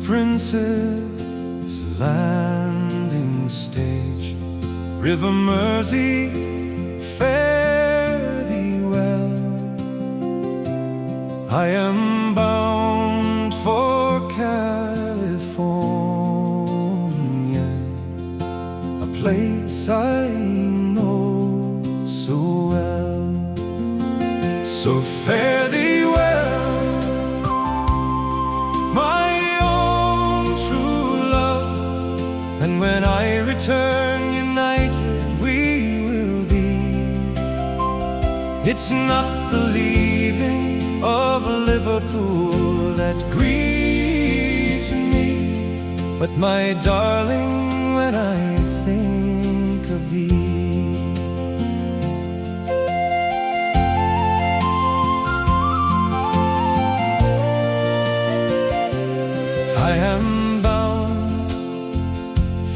Prince's landing stage, River Mersey, fare thee well. I am bound for California, a place I know so well. So fare thee well, my and when I return, united we will be. It's not the leaving of Liverpool that grieves me, but my darling, when I think of thee. I am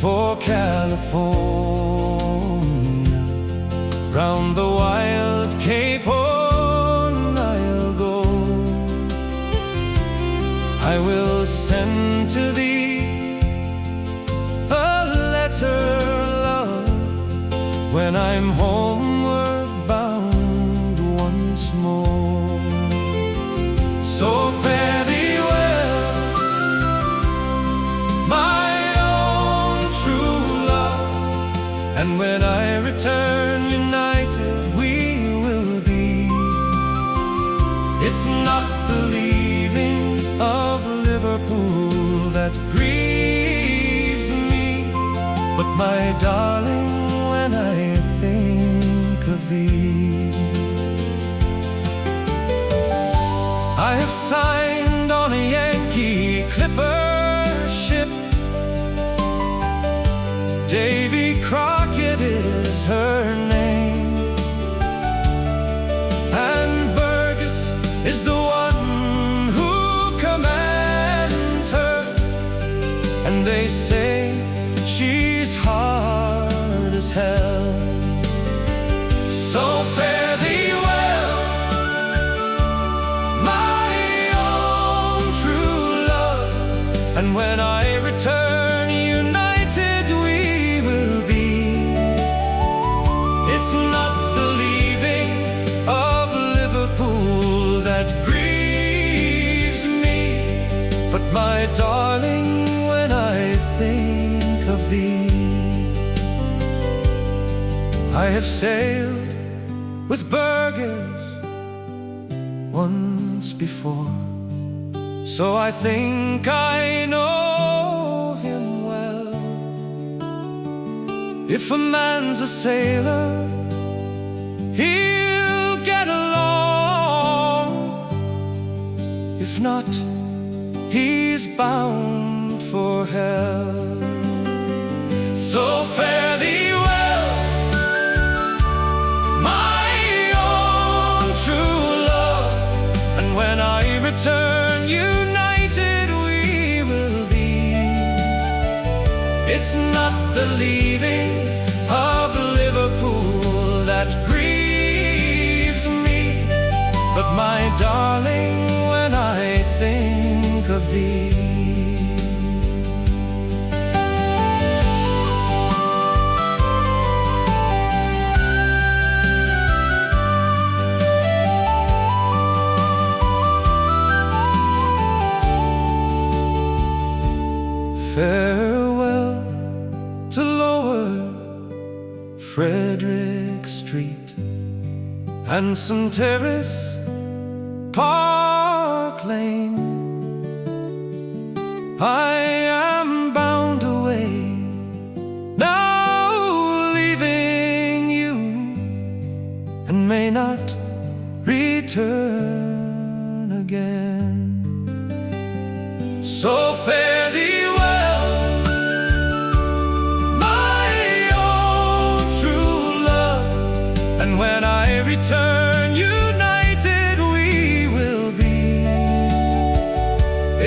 for California, round the wild Cape Horn I'll go. I will send to thee a letter, love, when I'm homeward bound once more. So fare thee well, my and when I return, united we will be. It's not the leaving of Liverpool that grieves me, but my darling, when I think of thee. I have signed on a Yankee clipper ship, Davy Crockett is her name, and Burgess is the one who commands her, and they say she's hard as hell. So fare thee well, my own true love, and when I return, it's not the leaving of Liverpool that grieves me, but my darling, when I think of thee. I have sailed with Burgess once before, so I think I know him well. If a man's a sailor, he'll get along. If not, he's bound for hell. So fare thee well, my own true love, and when I return, united we will be. It's not the leaving of Liverpool that grieves me, but my darling, when I think of thee. Farewell to Lower Frederick Street, Hanson Terrace, Park Lane. I am bound away, now leaving you, and may not return again. So fare thee well, my own true love, and when I return, united we will be.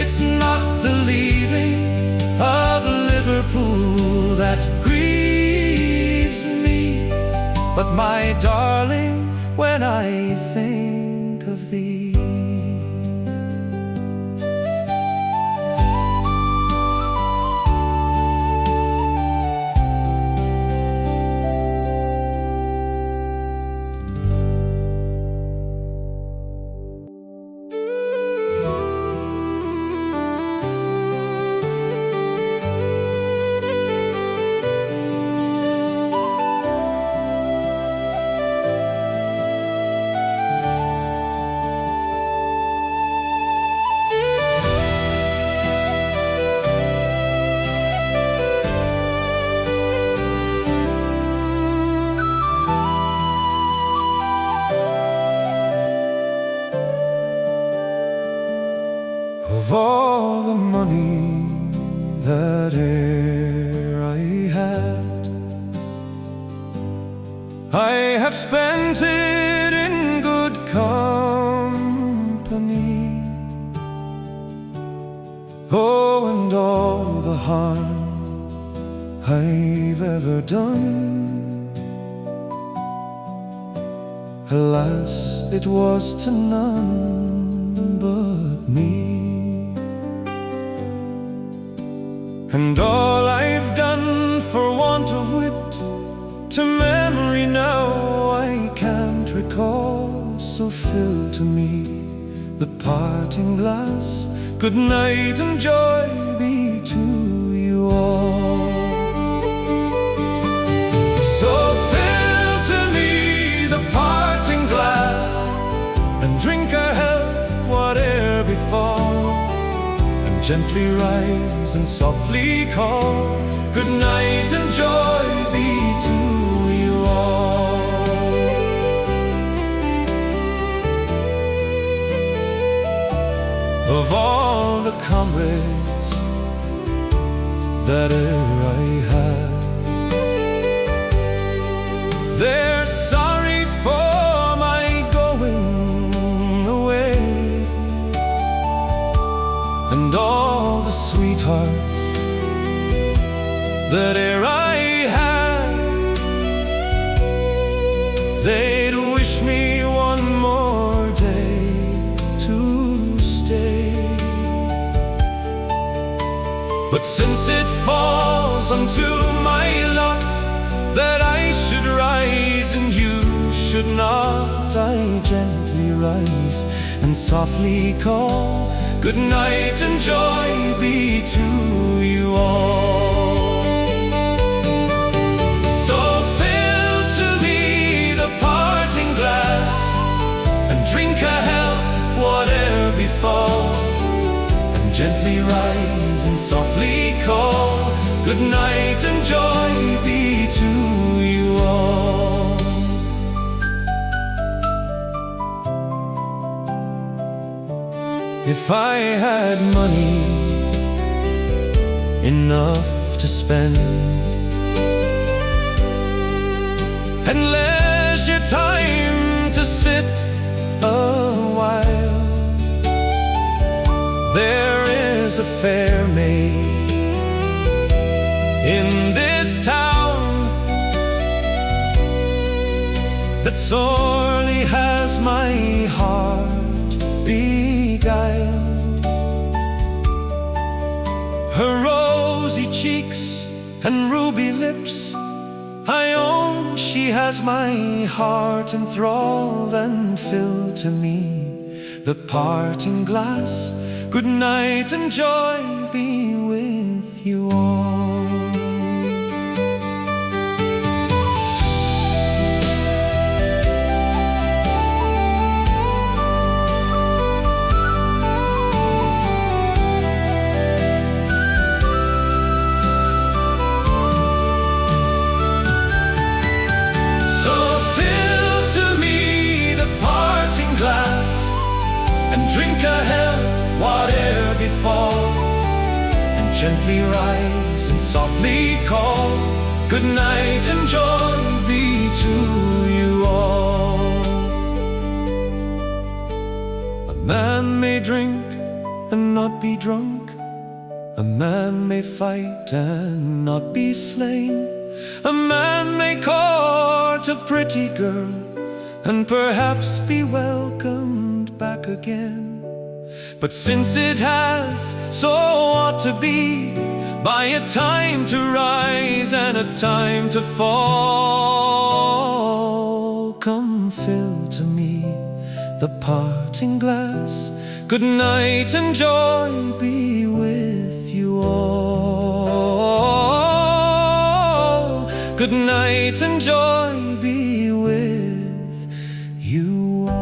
It's not the leaving of Liverpool that grieves me, but my darling, when I think of thee. Oh, and all the harm I've ever done, alas, it was to none but me. And all I've done for want of wit, to memory now I can't recall. So fill to me the parting glass, good night and joy be to you all. So fill to me the parting glass, and drink a health whate'er befall, and gently rise and softly call, good night and joy be to you all. Of all the comrades that e'er I had, they're sorry for my going away, and all the sweethearts that e'er I had, they'd wish me one more day to stay. But since it falls unto my lot that I should rise and you should not, I gently rise and softly call, good night and joy be to you all. So fill to me the parting glass, and drink a health whate'er befall, and gently rise and softly call, good night and joy be to you all. If I had money enough to spend, and leisure time to sit a while, there is a fair maid in this town that sorely has my heart beguiled. Her rosy cheeks and ruby lips, I own she has my heart enthralled. And fill to me the parting glass, good night and joy be with you all. Drink a health whate'er befall, and gently rise and softly call, good night and joy be to you all. A man may drink and not be drunk, a man may fight and not be slain, a man may court a pretty girl and perhaps be welcomed back again. But since it has so ought to be, by a time to rise and a time to fall, come fill to me the parting glass, good night and joy be with you all. Good night and joy be with you all.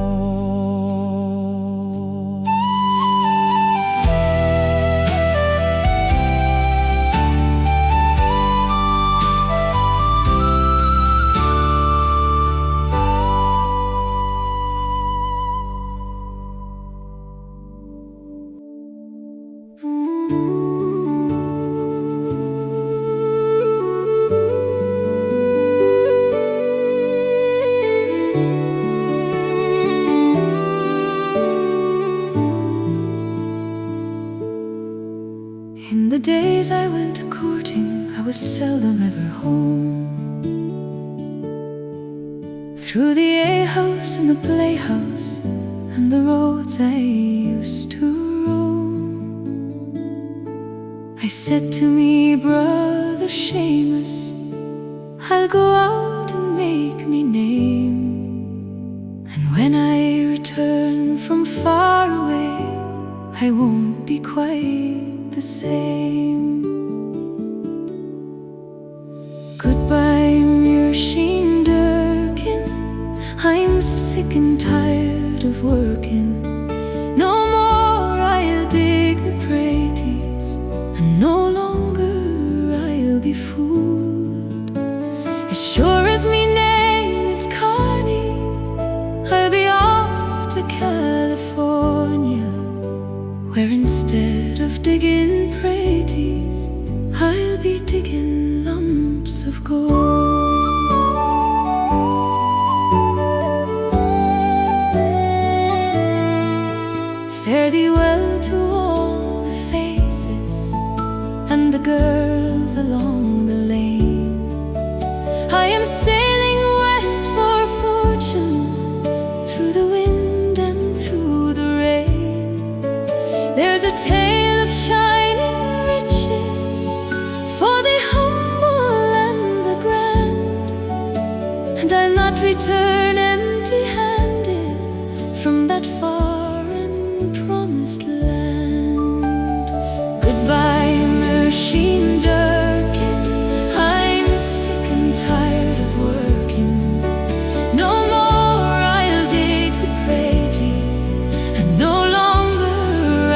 In the days I went a courting, I was seldom ever home. Through the alehouse and the playhouse and the roads I used to roam, I said to me, brother Seamus, I'll go out and make me name, and when I return from far away, I won't be quite the same. Goodbye, Muirsheen Durkin, I'm sick and tired of working. No more I'll dig the praties, and no longer I'll be fooled. As sure as me name is Carney, I'll be off to California, where instead of digging praties, I'll be digging lumps of gold. Fare thee well to all the faces and the girls along the lane. I am sailing west for fortune, through the wind and through the rain. There's a tale of shining riches for the humble and the grand, and I'll not return empty-handed from that far and promised land. Goodbye, Muirsheen Durkin, I'm sick and tired of working. No more I'll dig the praties, and no longer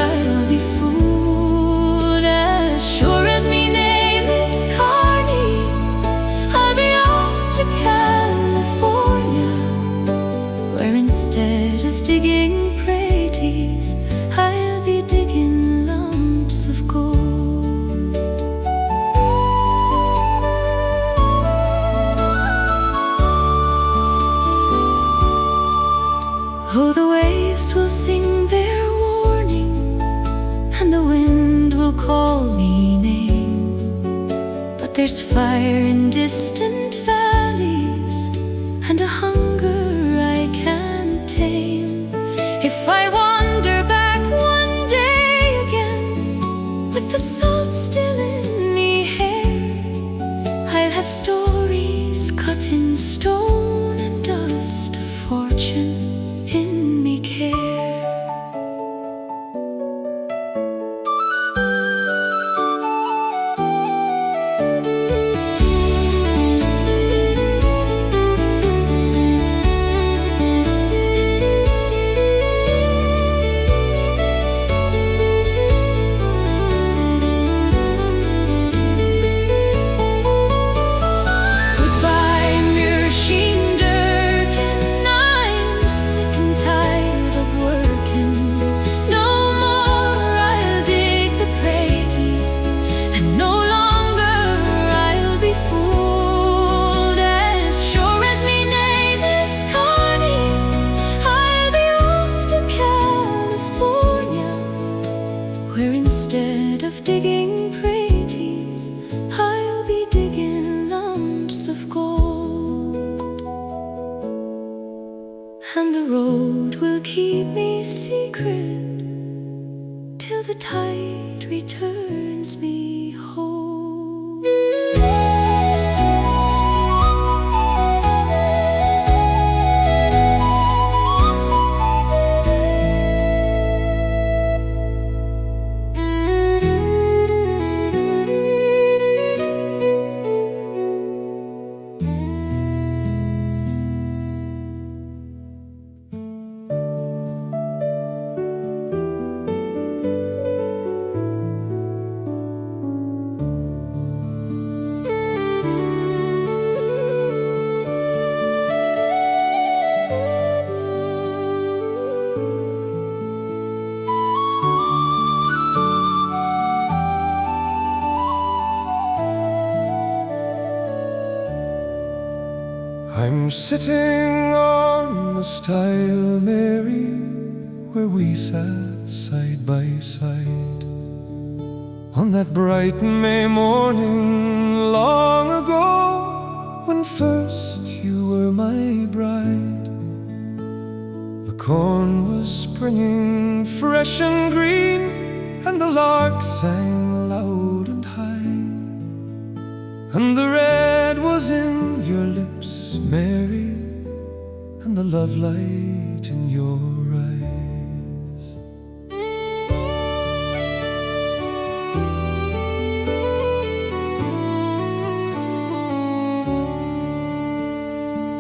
I'll be fooled. As sure as me name is Carney, I'll be off to California, where instead of digging praties, I'll be digging lumps of gold. Oh, the waves will sing their warning, and the wind will call me name, but there's fire in distant valleys, and a hunger I can't tame. If I wander back one day again, with the salt still in me hair, I'll have stories cut in stone and dust of fortune in me care. Goodbye, Muirsheen Durkin, I'm sick and tired of working. No more I'll dig the praties, and no longer I'll be fooled. As sure as me name is Carney, I'll be off to California, where instead of digging praties, I'll be digging lumps of gold. And the road will keep me secret till the tide returns me home. I'm sitting on the stile, Mary, where we sat side by side, On that bright May morning long ago, when first you were my bride, the corn was springing fresh and green, and the lark sang loud and high, and the red was in your lips, Mary, and the love light in your eyes.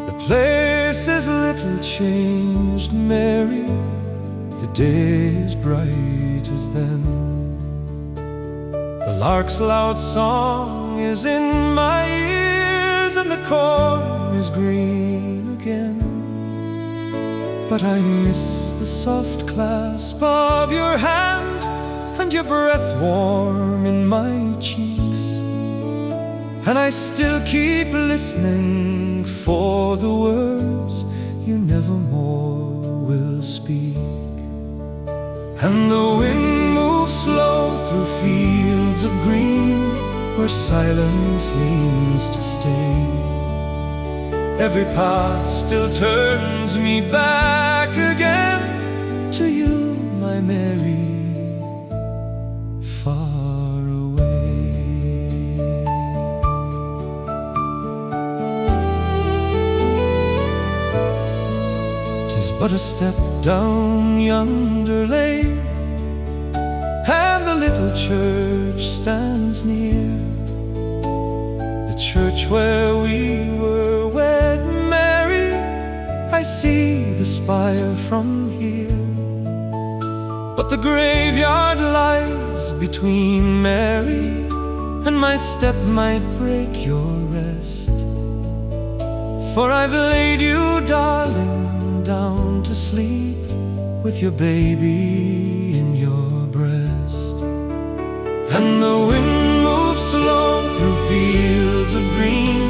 The place is little changed, Mary, the day is bright as then. The lark's loud song is in my ears, and the corn is green again. But I miss the soft clasp of your hand, and your breath warm in my cheeks, and I still keep listening for the words you nevermore will speak. And the wind moves slow through fields of green, where silence leans to stay. Every path still turns me back again to you, my Mary, far away. 'Tis but a step down yonder lane, and the little church stands near, the church where we were wed, Mary. I see the spire from here, but the graveyard lies between, Mary, and my step might break your rest. For I've laid you, darling, down to sleep with your baby in your breast. And the wind moves slow through fields of green,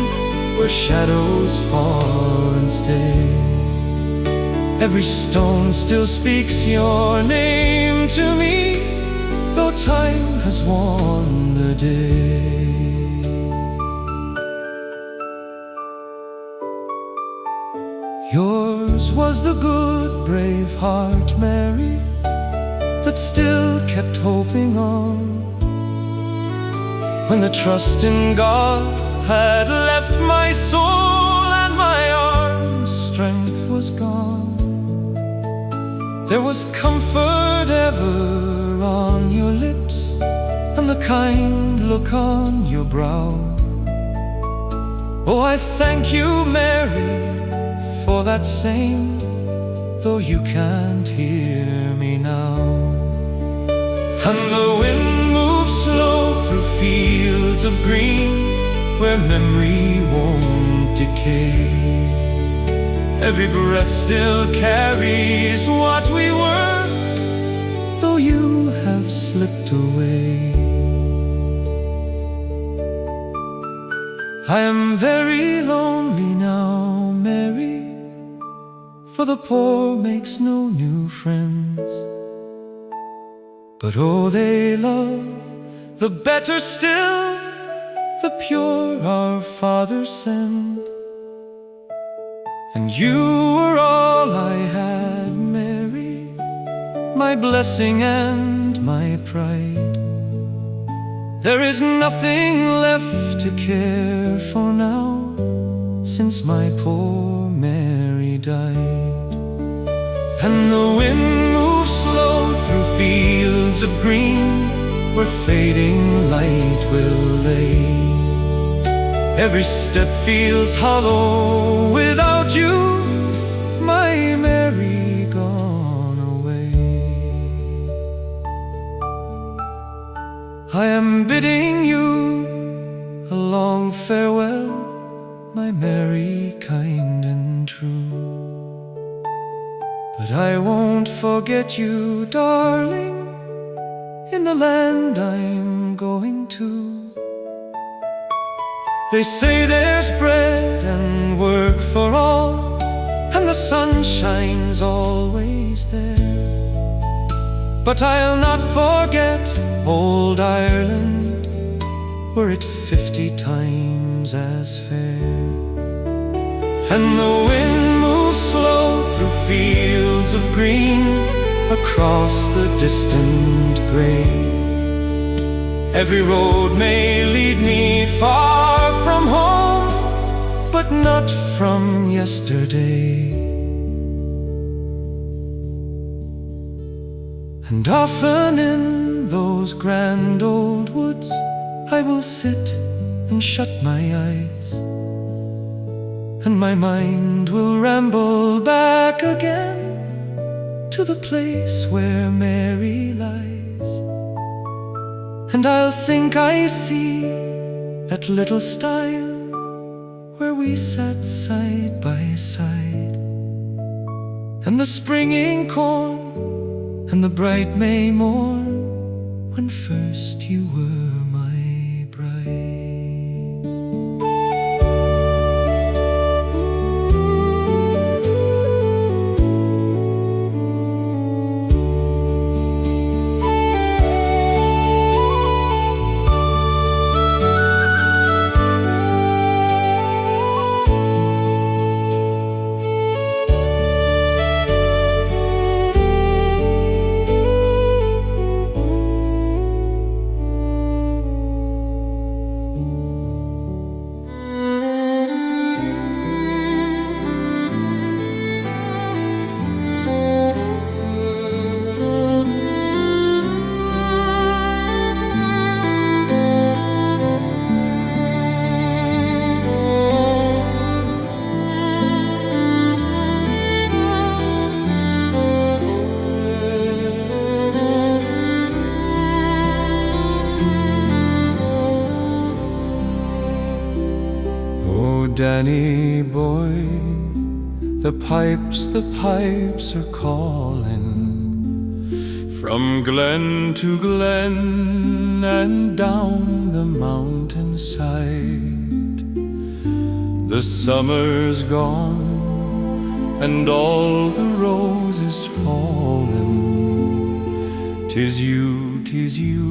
where shadows fall and stay. Every stone still speaks your name to me, though time has worn the day. Yours was the good, brave heart, Mary, that still kept hoping on, when the trust in God had left my soul, and my arm's strength was gone. There was comfort ever on your lips, and the kind look on your brow. Oh, I thank you, Mary, for that same, though you can't hear me now. And the wind moves slow through fields of green, where memory won't decay. Every breath still carries what we were, though you have slipped away. I am very lonely now, Mary, for the poor makes no new friends. But oh, they love the better still, the pure our Father sent. And you were all I had, Mary, my blessing and my pride. There is nothing left to care for now, since my poor Mary died. And the wind moves slow through fields of green, where fading light will lay. Every step feels hollow without you, my Mary gone away. I am bidding you a long farewell, my Mary kind and true. But I won't forget you, darling, in the land I'm going to. They say there's bread and work for all, and the sun shines always there. But I'll not forget old Ireland, were it 50 times as fair. And the wind moves slow through fields of green, across the distant grey. Every road may lead me far from home, but not from yesterday. And often in those grand old woods I will sit and shut my eyes, and my mind will ramble back again to the place where Mary lies. And I'll think I see that little stile where we sat side by side, and the springing corn and the bright May morn, when first you were my bride. Danny boy, the pipes are calling, from glen to glen and down the mountainside. The summer's gone and all the roses fallen. 'Tis you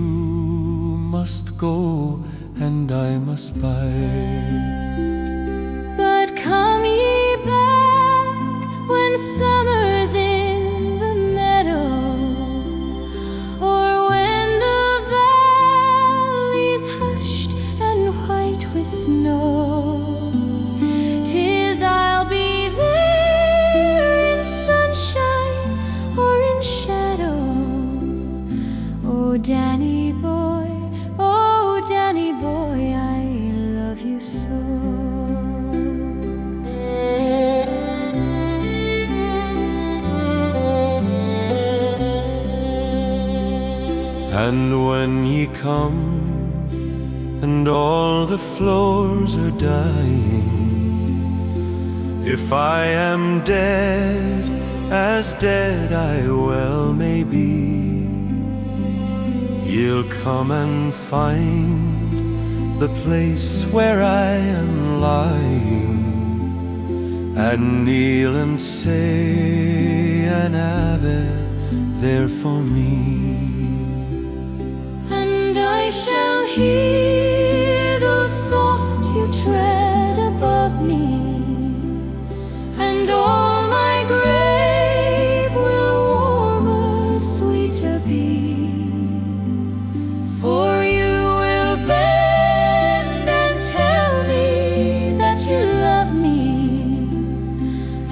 must go and I must bide. Come ye back when summer's in the meadow, or when the valley's hushed and white with snow. 'Tis I'll be there in sunshine or in shadow. Oh, Danny boy, I love you so. And when ye come and all the flowers are dying, if I am dead, as dead I well may be, ye'll come and find the place where I am lying, and kneel and say an Ave there for me. I shall hear though soft you tread above me, and all my grave will warmer, sweeter be. For you will bend and tell me that you love me,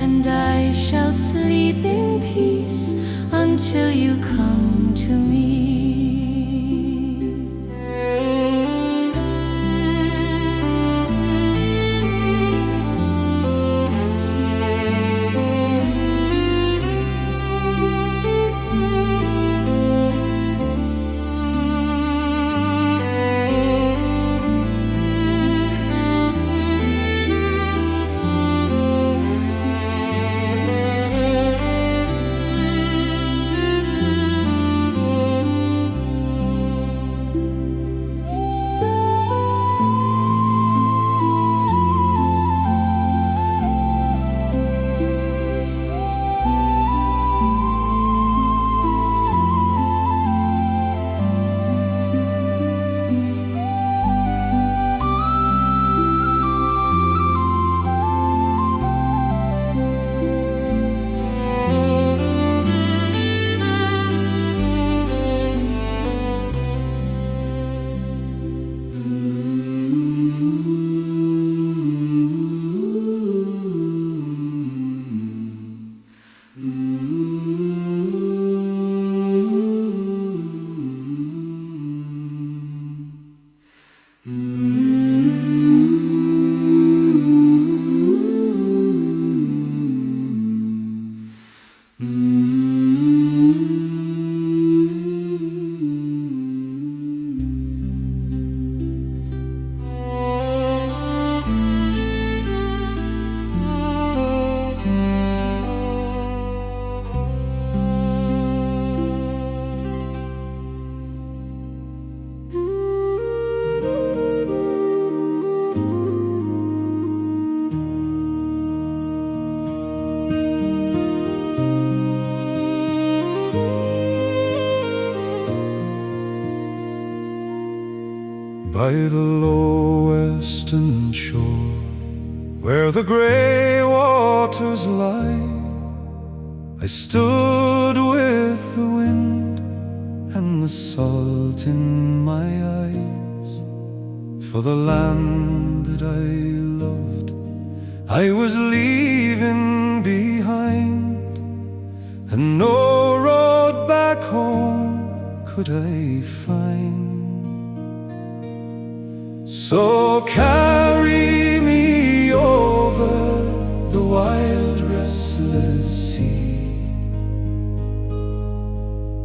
and I shall sleep in peace until you come to me. By the low western shore, where the grey waters lie, I stood with the wind and the salt in my eyes. For the land that I loved, I was leaving behind, and no road back home could I find. So carry me over the wild restless sea,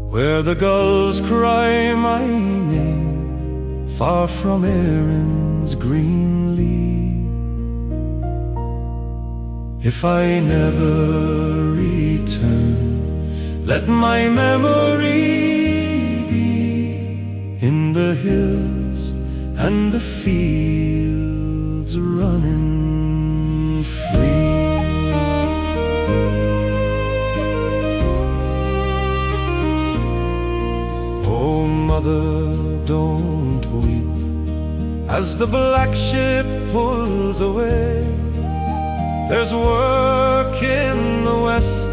where the gulls cry my name, far from Erin's green lea. If I never return, let my memory be in the hills and the fields running free. Oh, mother, don't weep as the black ship pulls away. There's work in the west,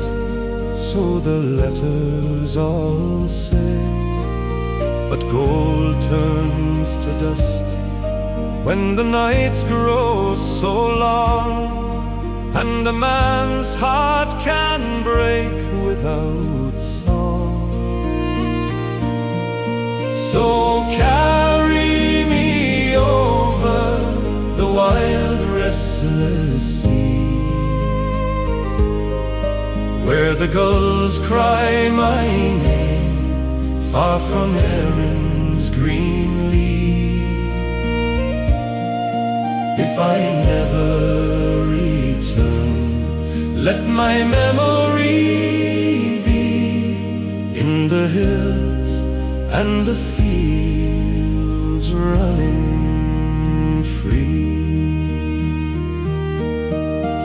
so the letters all say. But gold turns to dust when the nights grow so long, and a man's heart can break without song. So carry me over the wild restless sea, where the gulls cry my name, far from Erin's green lea. If I never return, let my memory be in the hills and the fields running free.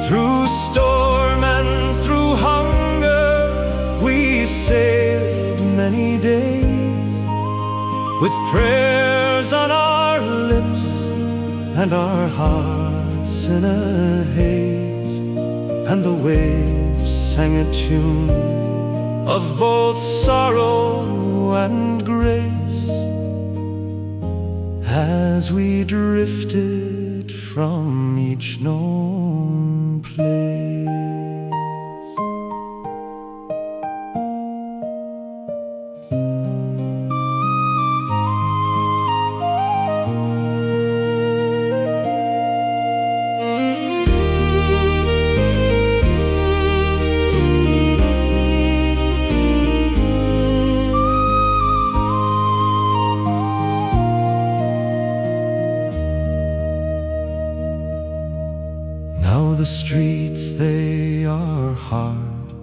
Through storm and through hunger we sailed many days, with prayers on our lips and our hearts in a haze, and the waves sang a tune of both sorrow and grace as we drifted from each known place. The streets, they are hard,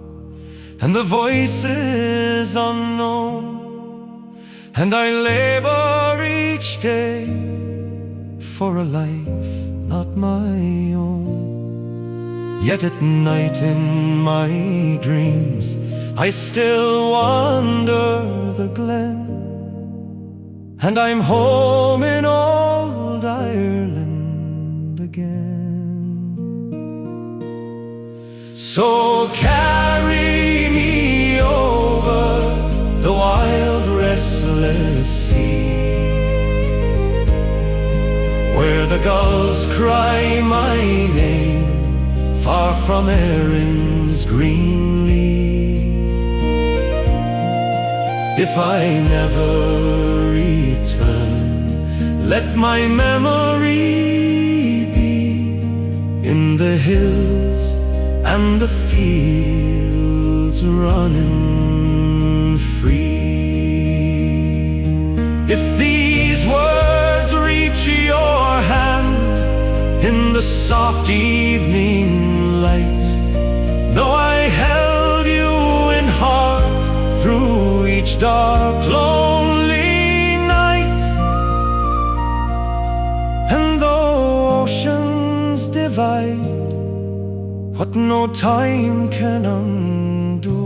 and the voices unknown, and I labor each day for a life not my own. Yet at night in my dreams I still wander the glen, and I'm home in old Ireland again. So carry me over the wild restless sea, where the gulls cry my name, far from Erin's green lea. If I never return, Let my memory be in the hills and the fields running free. If these words reach your hand in the soft evening light, know I held you in heart through each dark, lonely night. And though oceans divide what no time can undo,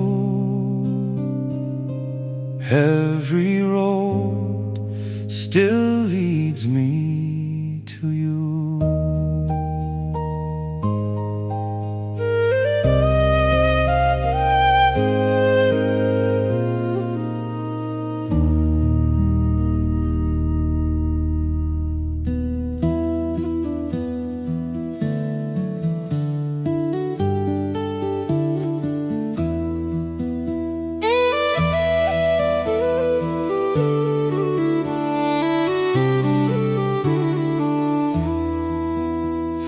every road still leads me to you.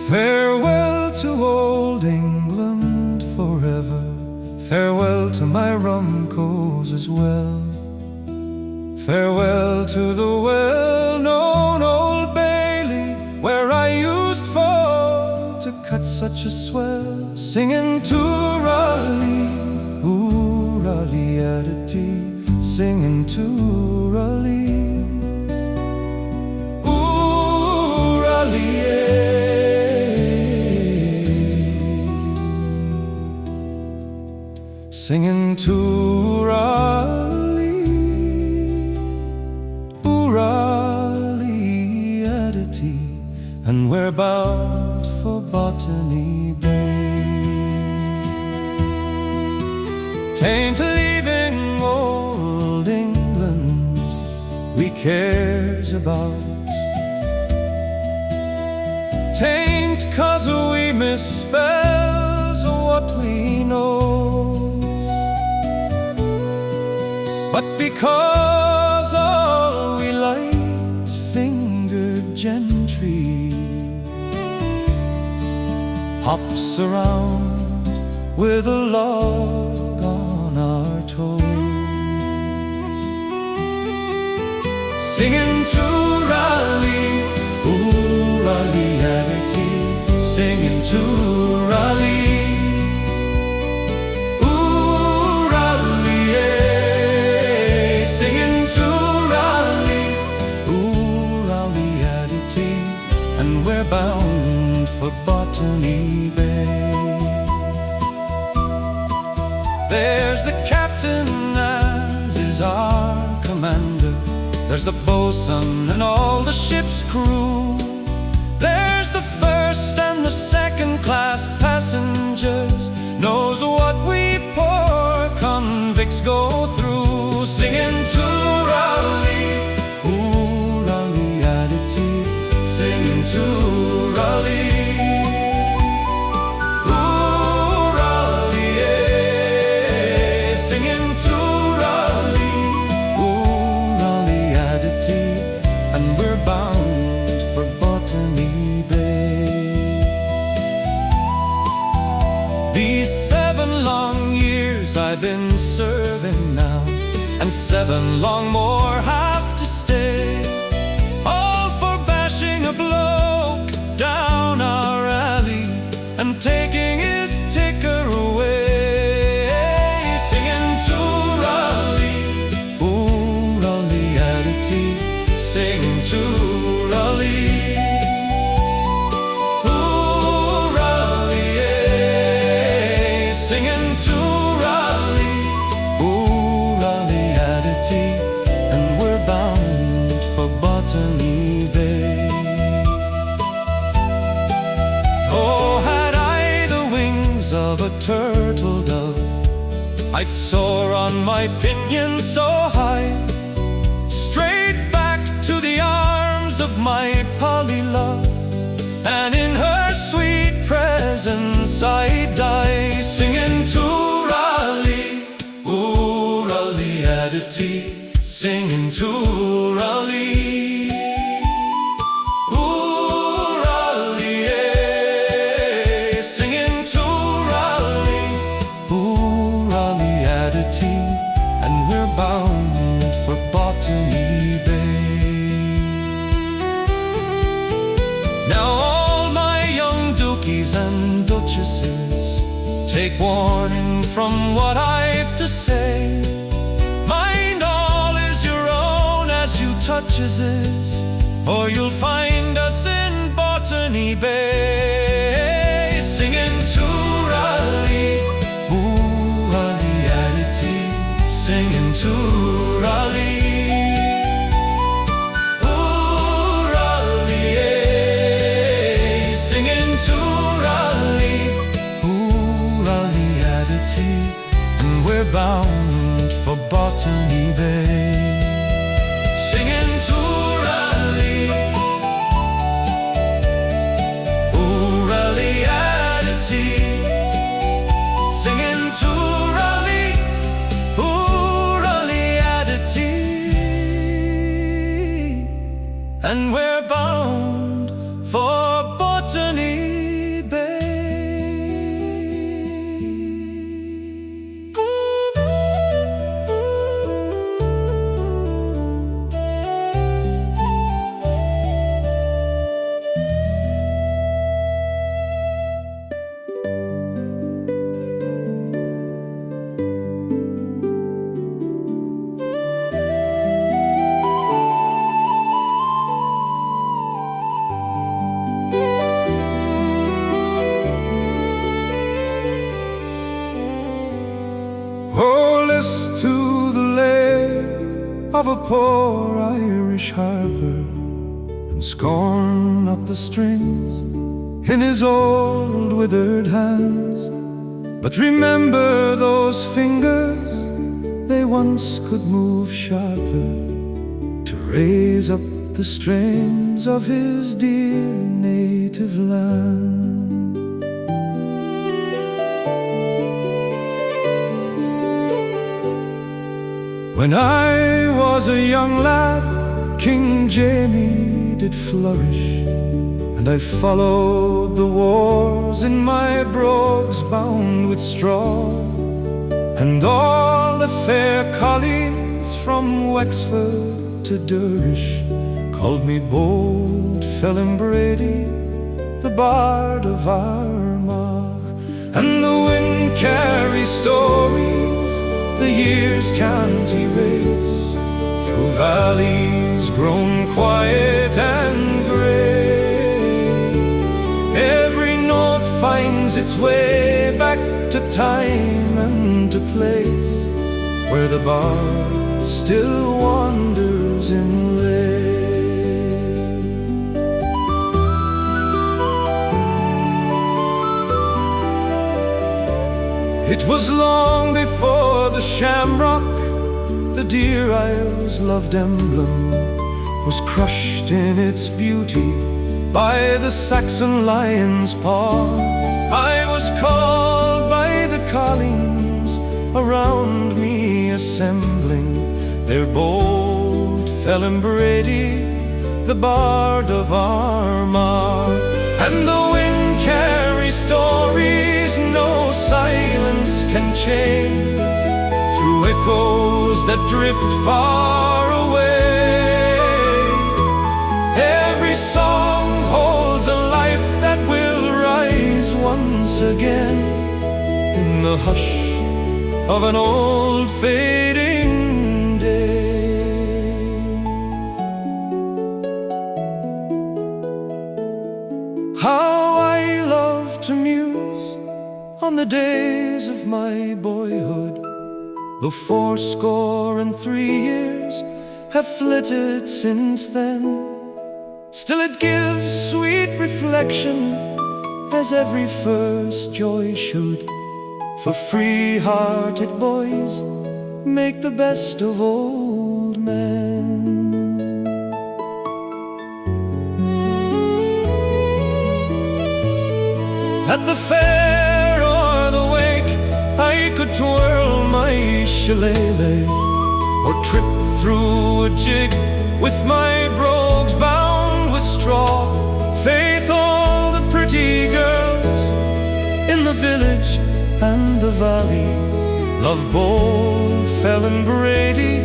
Farewell to old England forever, farewell to my rumcos as well. Farewell to the well-known Old Bailey, where I used for to cut such a swell, singing to Raleigh, ooh, Raleigh adity, singing to Raleigh, ooh, Raleigh. Singing to Raleigh, ooh, Raleigh adity, and we're bound for Botany Bay. Tain't leaving old England we cares about, tain't 'cause we misspells what we know, but because all we light-fingered gentry hops around with a log on our toes, singing to Raleigh, ooh, Raleigh adity, singing to Raleigh, we're bound for Botany Bay. There's the captain as is our commander, there's the boatswain and all the ship's crew, there's the first and the second class passengers, knows what we poor convicts go through, singing to Raleigh, ooh, Raleigh adity, singing to Raleigh, ooh, Raleigh, singing to Raleigh, ooh, Raleigh adity, and we're bound for Botany Bay. These 7 long years I've been serving now, and 7 long more have to stay, a bloke down our alley and taking his ticker away, singing to Raleigh, ooh, Raleigh adity, singing to Raleigh, ooh, Raleigh, singing to Raleigh, ooh, Raleigh adity, and we're bound for Botany Bay. Oh, had I the wings of a turtle dove, I'd soar on my pinions so high, straight back to the arms of my Polly love, and in her sweet presence I'd die, singing to Raleigh, ooh, Raleigh adity, singing to Raleigh, Now all my young dukies and duchesses, take warning from what I've to say. Mind all is your own as you touches is, or you'll find us in Botany Bay, singing Toorally, Oorally Adity, singing Toorally, Oorally, singing Toorally, Oorally Adity, and we're bound for Botany Bay, singing Toorally, Oorally Adity, singing Toorally, Oorally Adity, and we're bound for Botany Bay. Oh, list to the lay of a poor Irish harper, and scorn not the strings in his old withered hands. But remember those fingers, they once could move sharper, to raise up the strains of his dear native land. When I was a young lad, King Jamie did flourish, and I followed the wars in my brogues bound with straw. And all the fair colleens from Wexford to Durish called me bold Phelim Brady, the Bard of Armagh. And the wind carries stories the years can't erase, through valleys grown quiet and grey. Every note finds its way back to time and to place, where the bard still wanders in lay. It was long before the shamrock, the dear isle's loved emblem, was crushed in its beauty by the Saxon lion's paw. I was called by the colleens around me assembling, their bold Phelim Brady, the Bard of Armagh. And the wind carries stories no silence can chain, through echoes that drift far away. Every song holds a life that will rise once again, in the hush of an old fading day. How I love to muse on the days of my boyhood, though 83 years have flitted since then. Still it gives sweet reflection, as every first joy should, for free-hearted boys make the best of old men. At the fair or the wake, I could twirl my shillelagh, or trip through a jig with my brogues bound with straw. Faith, all the pretty girls in the village and the valley love bold Phelim Brady,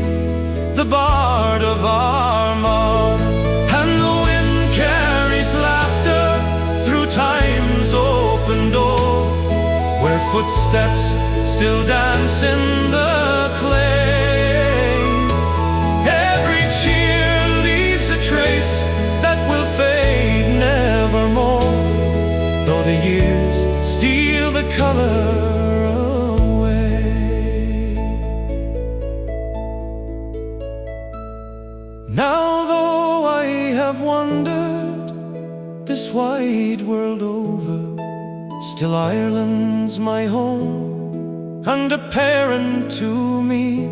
the Bard of Armagh. And the wind carries laughter footsteps still dance in the clay. Every cheer leaves a trace that will fade nevermore, though the years steal the color away. Now though I have wandered this wide world over, still Ireland's my home and a parent to me.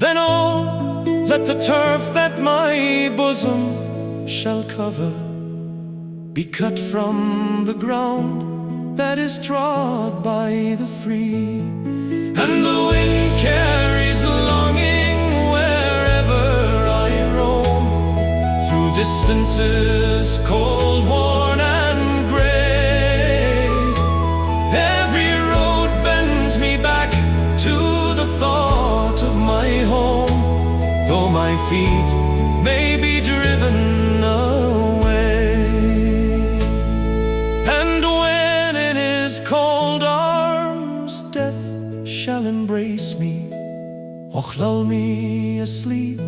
Then oh, let the turf that my bosom shall cover be cut from the ground that is trod by the free. And the wind carries longing wherever I roam, through distances cold, worn and grey. Every road bends me back to the thought of my home, though my feet may be driven away. And when in his cold arms death shall embrace me, och lull me asleep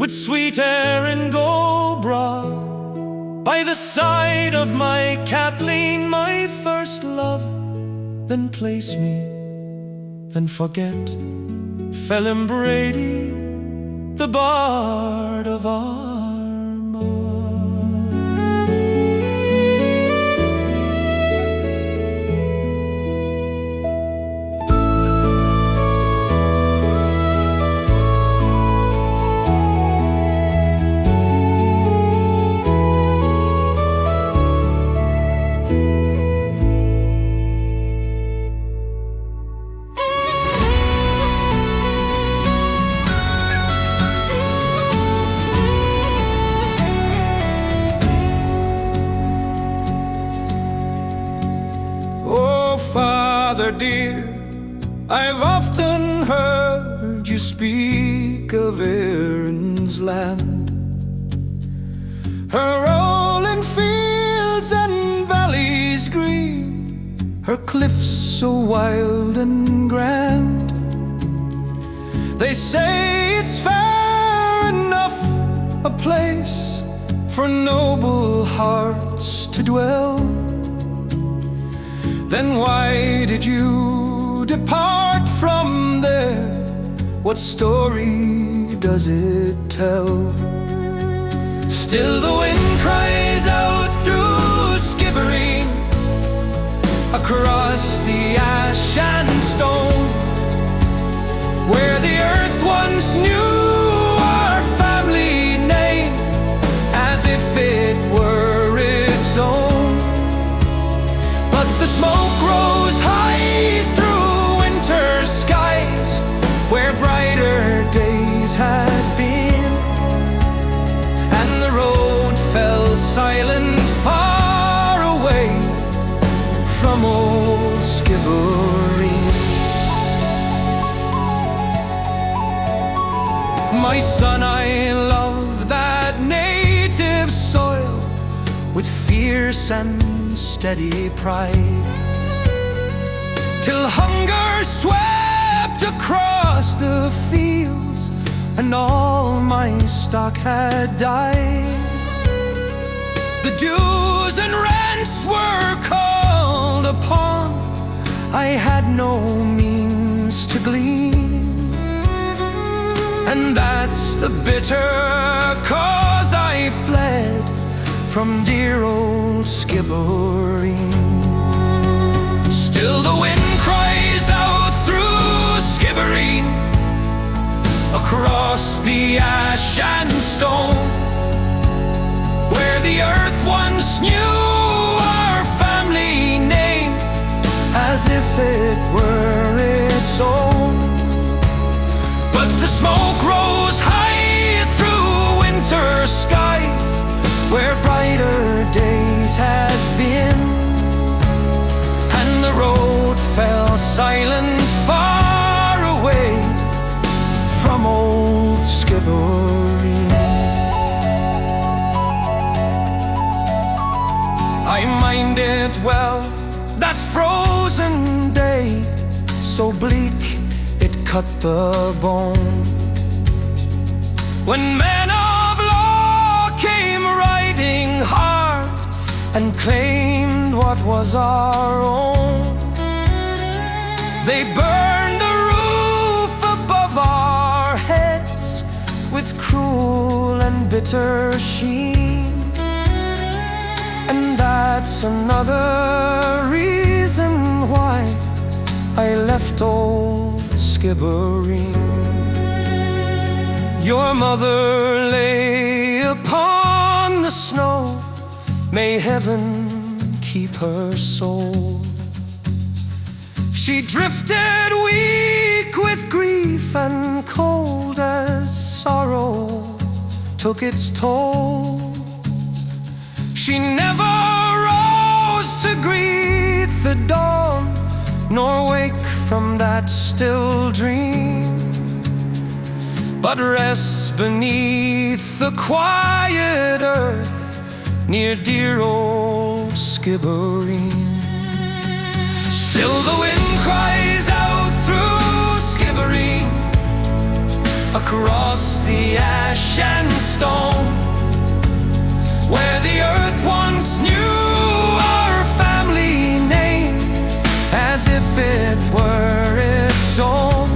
with sweet air and Gobra, by the side of my Kathleen, my first love. Then place me, then forget Felin Brady, the Bard of Armagh. Father dear, I've often heard you speak of Erin's land, her rolling fields and valleys green, her cliffs so wild and grand. They say it's fair enough a place for noble hearts to dwell. Then why did you depart from there? What story does it tell? Still the wind cries out through Skibbereen, across the ash and stone, where the earth once knew our family name as if it were its own. But the smoke rose high through winter skies, where brighter days had been, and the road fell silent far away from old Skibbereen. My son, I love that native soil with fierce and steady pride, till hunger swept across the fields and all my stock had died. The dues and rents were called upon, I had no means to glean, and that's the bitter cause I fled from dear old Skibbereen. Still the wind cries out through Skibbereen, across the ash and stone, where the earth once knew our family name as if it were its own. But the smoke rose high through winter skies, where brighter days had been, and the road fell silent far away from old Skibbereen. I mind it well, that frozen so bleak it cut the bone. When men of law came riding hard and claimed what was our own, they burned the roof above our heads with cruel and bitter sheen. And that's another reason why I left old Skibbereen. Your mother lay upon the snow, may heaven keep her soul. She drifted weak with grief and cold as sorrow took its toll. She never rose to greet the dawn, nor wake from that still dream, but rests beneath the quiet earth near dear old Skibbereen. Still the wind cries out through Skibbereen, across the ash and stone, where the earth once knew our family name as if it were its own.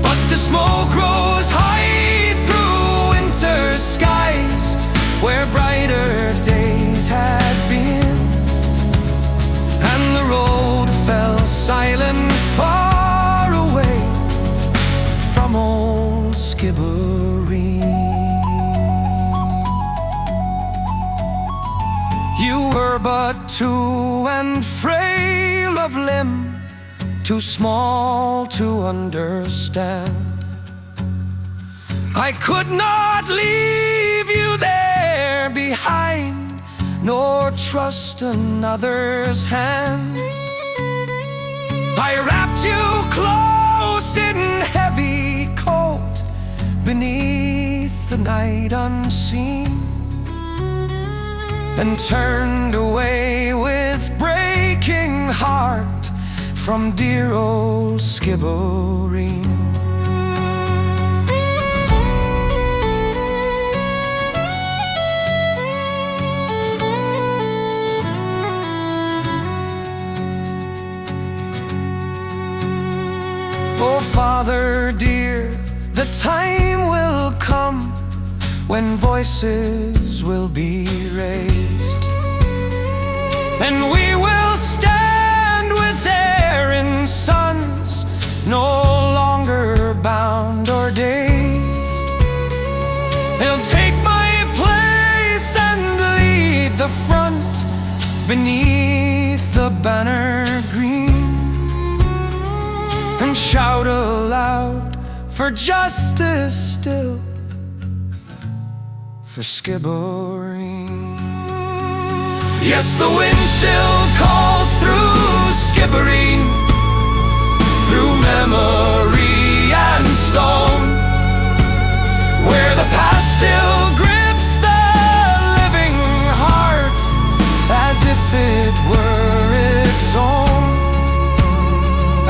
But the smoke rose high through winter skies, where brighter days had been, and the road fell silent far away from old Skibbereen. You were but too and frail of limb, too small to understand. I could not leave you there behind, nor trust another's hand. I wrapped you close in heavy coat beneath the night unseen, and turned away with breaking heart from dear old Skibbereen. Oh, Father dear, the time will come when voices will be raised, and we will stand with erring sons, no longer bound or dazed. They'll take my place and lead the front beneath the banner green, and shout aloud for justice still, for Skibbereen. Yes, the wind still calls through Skibbereen, through memory and stone, where the past still grips the living heart as if it were its own.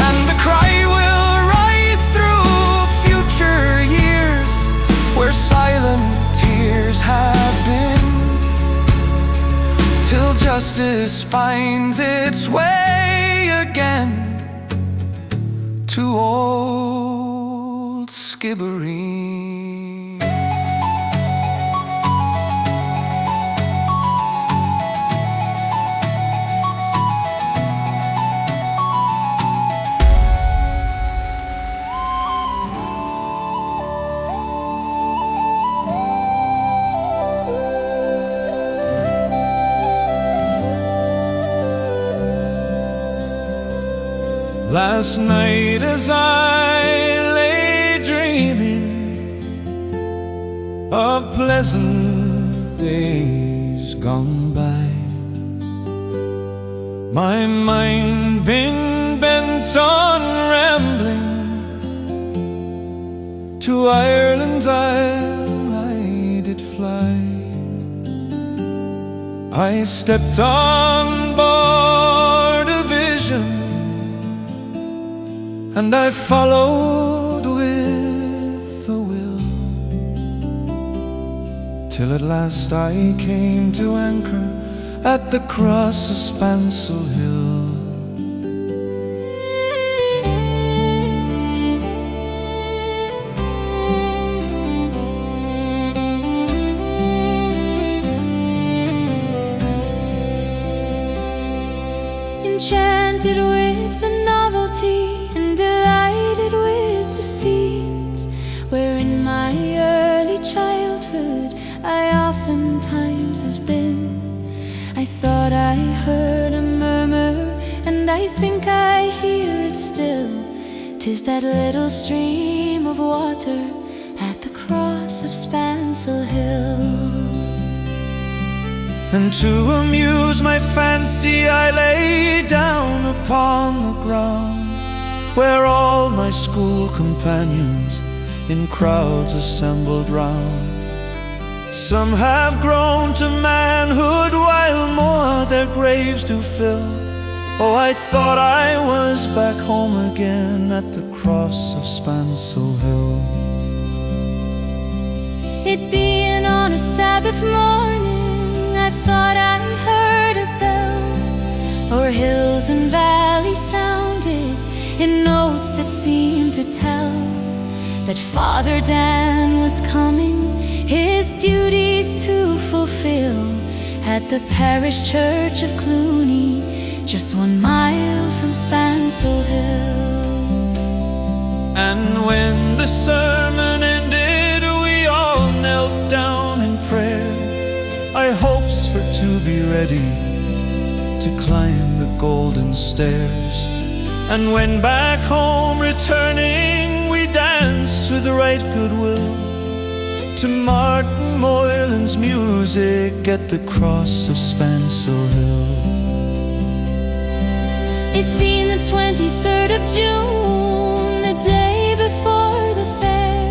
And the cry will rise through future years, where silent tears have been, till justice finds its way again to old Skibbereen. Last night as I lay dreaming of pleasant days gone by, my mind been bent on rambling to Ireland's isle I did fly. I stepped on board a vision and I followed with a will, till at last I came to anchor at the cross of Spancil Hill. Enchanted with the novelty and delighted with the scenes where in my early childhood I oftentimes has been. I thought I heard a murmur, and I think I hear it still. 'Tis that little stream of water at the cross of Spancil Hill. And to amuse my fancy I lay down upon the ground, where all my school companions in crowds assembled round. Some have grown to manhood, while more their graves do fill. Oh, I thought I was back home again at the cross of Spancil Hill. It being on a Sabbath morning, I thought I heard a bell, o'er hills and valleys sounded in notes that seemed to tell that Father Dan was coming, his duties to fulfill at the parish church of Clooney, just 1 mile from Spancil Hill. And when the sermon ended, we all knelt down in prayer, our hopes for to be ready to climb the golden stairs. And when back home returning, we danced with right goodwill to Martin Moylan's music at the cross of Spancil Hill. It being the 23rd of June, the day before the fair,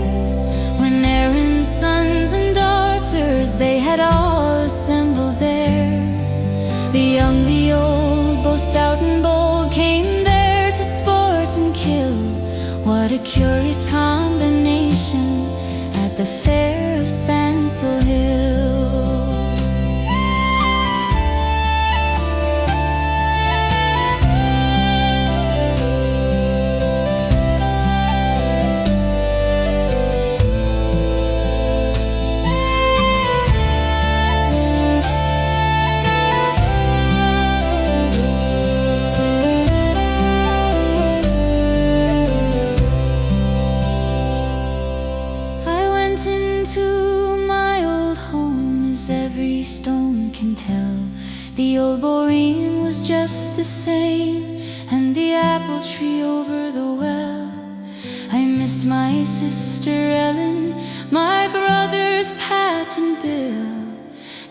when Aaron's sons and daughters, they had all assembled there. The young, the old, both stout and bold, came there to sport and kill. What a curious combination at the fair of Spancil Hill. The old Boreen was just the same, and the apple tree over the well. I missed my sister Ellen, my brothers Pat and Bill,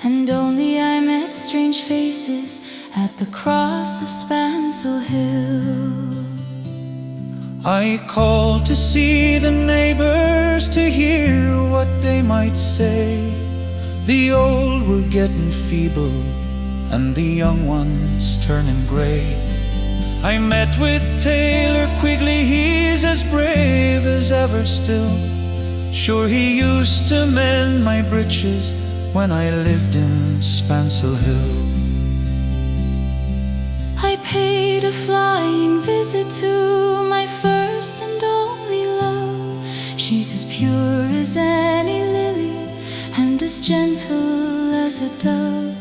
and only I met strange faces at the cross of Spancil Hill. I called to see the neighbors, to hear what they might say. The old were getting feeble, and the young ones turning grey. I met with Taylor Quigley, he's as brave as ever still. Sure he used to mend my breeches when I lived in Spancil Hill. I paid a flying visit to my first and only love. She's as pure as any lily and as gentle as a dove.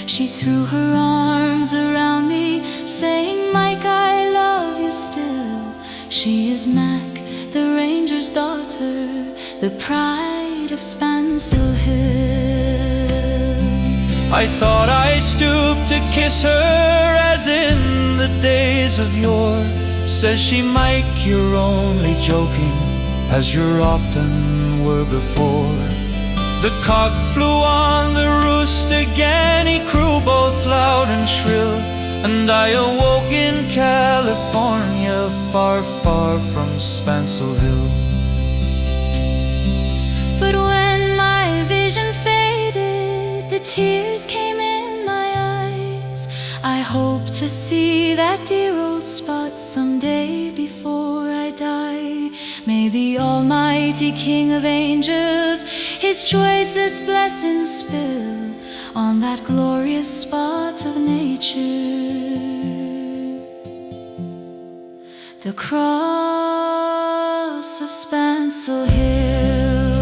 She threw her arms around me, saying, Mike, I love you still. She is Mac, the ranger's daughter, the pride of Spancil Hill. I thought I stooped to kiss her as in the days of yore. Says she, Mike, you're only joking, as you often were before. The cock flew on the roost again, he crew both loud and shrill, and I awoke in California, far, far from Spancil Hill. But when my vision faded, the tears came in my eyes. I hope to see that dear old spot someday before die. May the Almighty King of Angels His choicest blessings spill on that glorious spot of nature, the cross of Spancil Hill.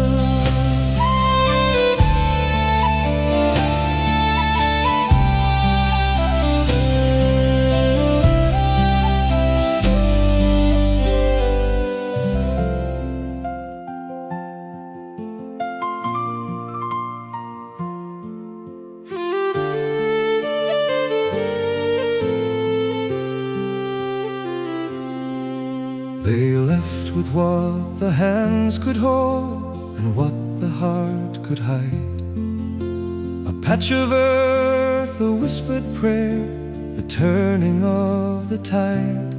They left with what the hands could hold and what the heart could hide. A patch of earth, a whispered prayer, the turning of the tide.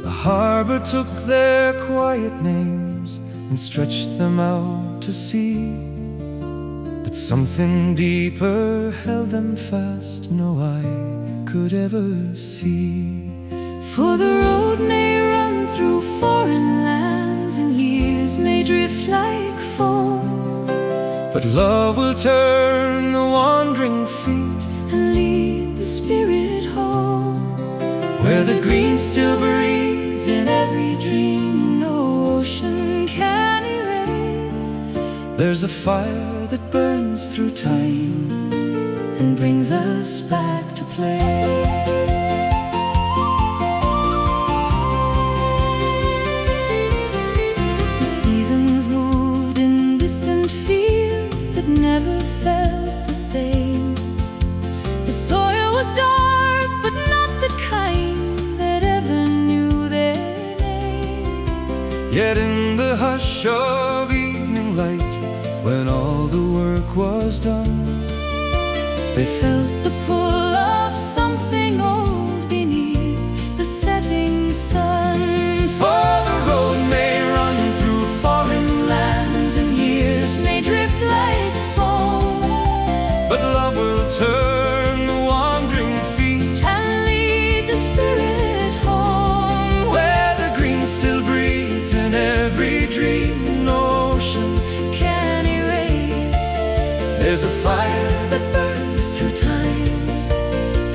The harbor took their quiet names and stretched them out to sea, but something deeper held them fast, no eye could ever see. For the road may run through foreign lands, and years may drift like foam, but love will turn the wandering feet and lead the spirit home, where the green still breathes in every dream no ocean can erase. There's a fire that burns through time and brings us back to place. Never felt the same. The soil was dark, but not the kind that ever knew their name. Yet in the hush of evening light, when all the work was done, they felt the pull of something old beneath the setting sun. For the road may run through foreign lands, and years may drift like turn the wandering feet and lead the spirit home, where the green still breathes in every dream no ocean can erase. There's a fire that burns through time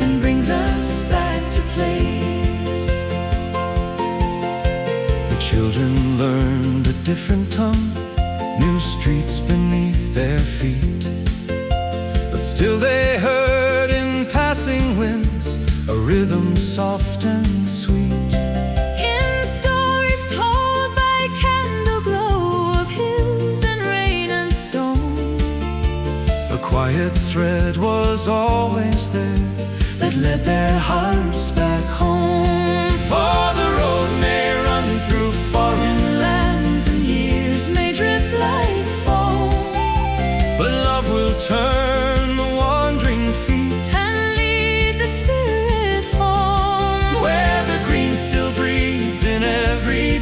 and brings us back to place. The children learned a different tongue, new streets beneath their feet, but still they heard in passing winds a rhythm soft and sweet. In stories told by candle glow of hills and rain and stone, a quiet thread was always there that led their hearts back home. For the road may run through foreign lands, and years may drift like foam, but love will turn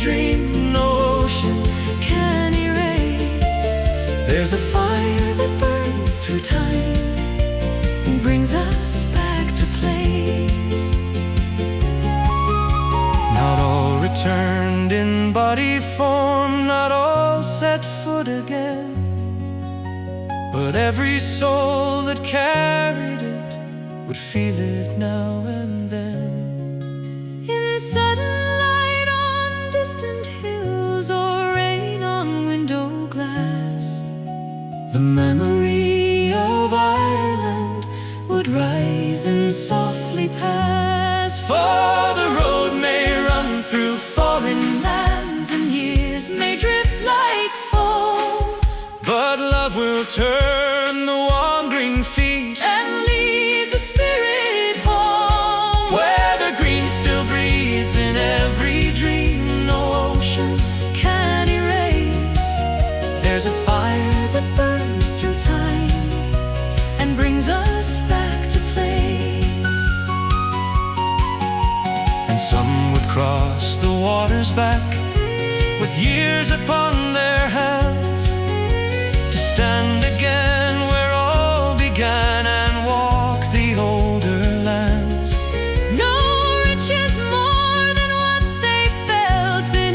dream no ocean can erase. There's a fire that burns through time and brings us back to place. Not all returned in body form, not all set foot again, but every soul that carried it would feel it now and then. In sudden distant hills or rain on window glass, the memory of Ireland would rise and softly pass. For the road may run through foreign lands, and years may drift like foam, but love will turn the wandering feet and lead the spirit home, where the green still breathes in every dream can erase. There's a fire that burns through time and brings us back to place. And some would cross the waters back with years upon their hands, to stand again where all began and walk the older lands. No riches more than what they felt beneath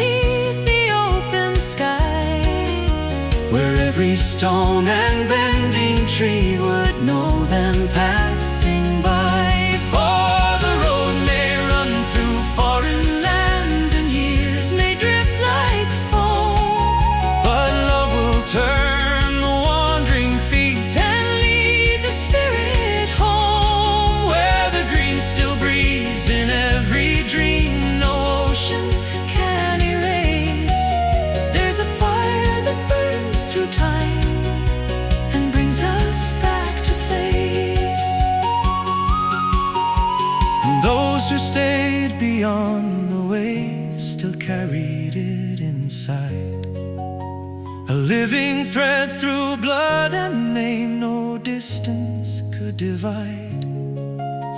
stone and bending tree would know them passing by. For the road may run through foreign lands, and years may drift like foam, but love will turn the wandering feet and lead the spirit home, where the green still breathes in every dream no ocean can erase. There's a fire that burns through time and brings us back to place. And those who stayed beyond the waves still carried it inside, a living thread through blood and name no distance could divide.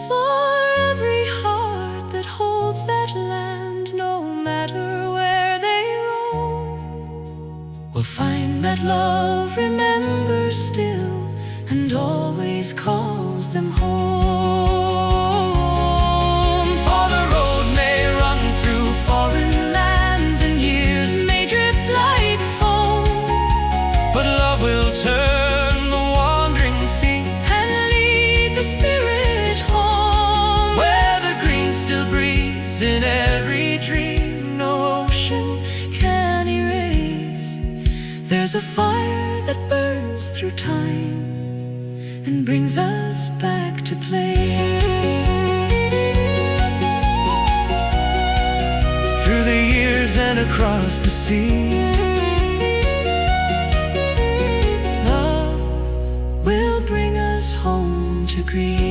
For every heart that holds that land, no matter where they roam, will find that love remembers still and always calls them home. For the road may run through foreign lands, and years may drift like foam, but love will turn the wandering feet And lead the spirit home, where the green still breathes in every dream no ocean can erase. There's a fire that burns through time and brings us back to place. through the years and across the sea. Love will bring us home to grieve.